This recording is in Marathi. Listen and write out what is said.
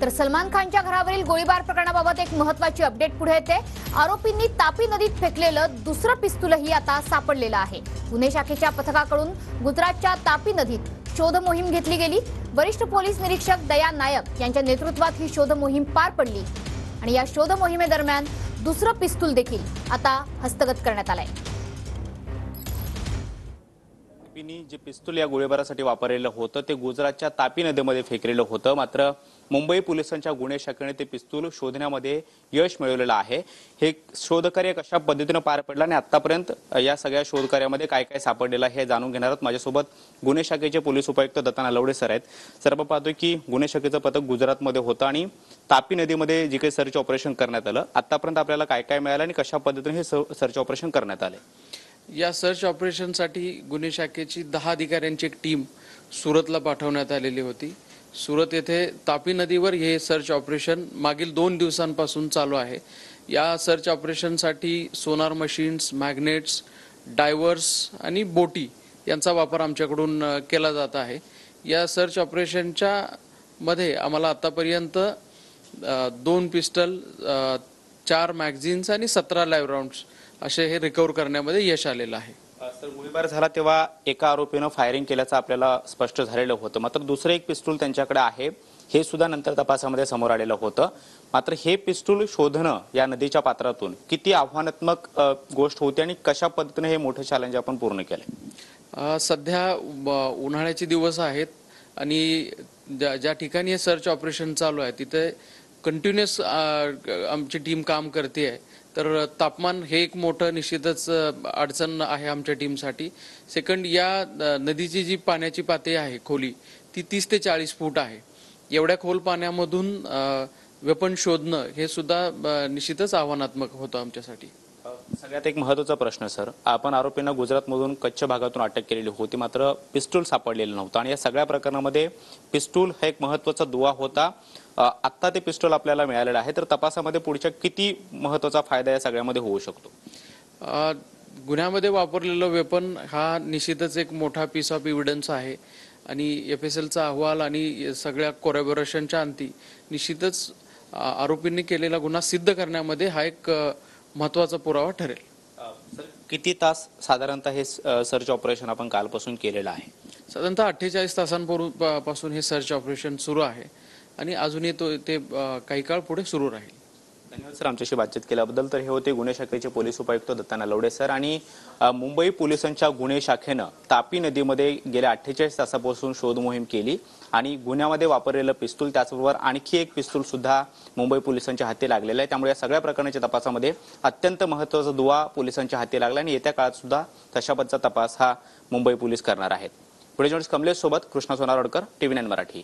तर सलमान खानच्या घरावरील गोळीबार प्रकरणाबाबत एक महत्त्वाची अपडेट पुढे येते। आरोपींनी तापी नदीत फेकलेलं दुसरं पिस्तूलही आता सापडलेलं आहे। गुन्हे शाखेच्या पथकाकडून गुजरातच्या तापी नदीत शोध मोहीम घेतली गेली। वरिष्ठ पोलीस निरीक्षक दया नायक यांच्या नेतृत्वात ही शोध मोहीम पार पडली आणि या शोध मोहिमेदरम्यान दुसरं पिस्तूल देखील आता हस्तगत करण्यात आलंय। जे पिस्तूल या गोळीबारासाठी वापरलेलं होतं ते गुजरातच्या तापी नदीमध्ये फेकलेलं होतं। मात्र मुंबई पोलिसांच्या गुन्हे शाखेने ते पिस्तूल शोधण्यामध्ये यश मिळवलेलं आहे। हे शोधकार्य कशा पद्धतीने पार पडलं आणि आतापर्यंत या सगळ्या शोधकार्यामध्ये काय काय सापडलेलं आहे हे जाणून घेणार आहोत। माझ्यासोबत गुन्हे शाखेचे पोलीस उपायुक्त दत्ता नलवडे सर आहेत। सर, आपण पाहतोय की गुन्हे शाखेचं पथक गुजरातमध्ये होतं आणि तापी नदीमध्ये जे काही सर्च ऑपरेशन करण्यात आलं, आतापर्यंत आपल्याला काय काय मिळालं आणि कशा पद्धतीने हे सर्च ऑपरेशन करण्यात आले? या सर्च ऑपरेशनसाठी गुन्हे शाखेची 10 अधिकाऱ्यांची एक टीम सुरतला पाठवण्यात आलेली होती। सुरत येथे तापी नदीवर हे सर्च ऑपरेशन मागील 2 दिवसांपासून चालू आहे। या सर्च ऑपरेशनसाठी सोनार मशीन्स, मॅग्नेट्स, डायव्हर्स आणि बोटी यांचा वापर आमच्याकडून केला जात आहे। या सर्च ऑपरेशनच्या मध्ये आम्हाला आतापर्यंत 2 पिस्टल, 4 मॅगझिन्स आणि 17 लाईव्ह राऊंड्स असे हे रिकव्हर करण्यामध्ये यश आलेलं आहे। सर, गोळीबार झाला तेव्हा एका आरोपीनं फायरिंग केल्याचं आपल्याला स्पष्ट झालेलं होतं। मात्र दुसरं एक पिस्तूल त्यांच्याकडे आहे, हे सुद्धा नंतर तपासामध्ये समोर आलेलं होतं। मात्र हे पिस्तूल शोधणं या नदीच्या पात्रातून किती आव्हानात्मक गोष्ट होती आणि कशा पद्धतीने हे मोठे चॅलेंज आपण पूर्ण केले? सध्या उन्हाळ्याचे दिवस आहेत आणि ज्या ठिकाणी हे सर्च ऑपरेशन चालू आहे तिथे कंटिन्युअस आमची टीम काम करते आहे। तर तापमान हे एक मोठं निश्चितच अडचण आहे आमच्या टीमसाठी। सेकंड, या नदीची जी पाण्याची पातळी आहे खोली ती 30 ते 40 फूट आहे। एवढ्या खोल पाण्यामधून वेपन शोधणं हे सुद्धा निश्चितच आव्हानात्मक होतं आमच्यासाठी। सगळ्यात एक महत्त्वाचा प्रश्न सर, आपण आरोपींना गुजरातमधून कच्छ भागातून अटक केलेली होती, मात्र पिस्तूल सापडलेलं नव्हतं आणि या सगळ्या प्रकरणामध्ये पिस्तूल हा एक महत्त्वाचा दुवा होता। आत्ता ते पिस्तूल आपल्याला मिळालेलं आहे, तर तपासामध्ये पुढच्या किती महत्त्वाचा फायदा या सगळ्यामध्ये होऊ शकतो? गुन्ह्यामध्ये वापरलेलं वेपन हा निश्चितच एक मोठा पीस ऑफ एव्हिडन्स आहे आणि FSLचा अहवाल आणि सगळ्या कोरॅबोरेशनच्या अंती निश्चितच आरोपींनी केलेला गुन्हा सिद्ध करण्यामध्ये हा एक महत्त्वाचा पुरावा ठरेल। सर, किती तास साधारणतः हे सर्च ऑपरेशन आपण कालपासून केलेलं आहे? साधारणतः 48 तासांपासून हे सर्च ऑपरेशन सुरू आहे आणि अजूनही ते काही काळ पुढे सुरू राहील। धन्यवाद सर, आमच्याशी बातचीत केल्याबद्दल। तर हे होते गुन्हे शाखेचे पोलीस उपायुक्त दत्ता नलवडे सर। आणि मुंबई पोलिसांच्या गुन्हे शाखेनं तापी नदीमध्ये गेल्या 48 तासापासून शोध मोहीम केली आणि गुन्ह्यामध्ये वापरलेलं पिस्तूल, त्याचबरोबर आणखी एक पिस्तूल सुद्धा मुंबई पोलिसांच्या हाती लागलेलं आहे। त्यामुळे या सगळ्या प्रकरणाच्या तपासामध्ये अत्यंत महत्त्वाचा दुवा पोलिसांच्या हाती लागला आणि येत्या काळात सुद्धा तशा पद्धतीचा तपास हा मुंबई पोलीस करणार आहेत। पुढे जर्नलिस्ट कमलेश सोबत कृष्णा सोनारवडकर, TV9 मराठी।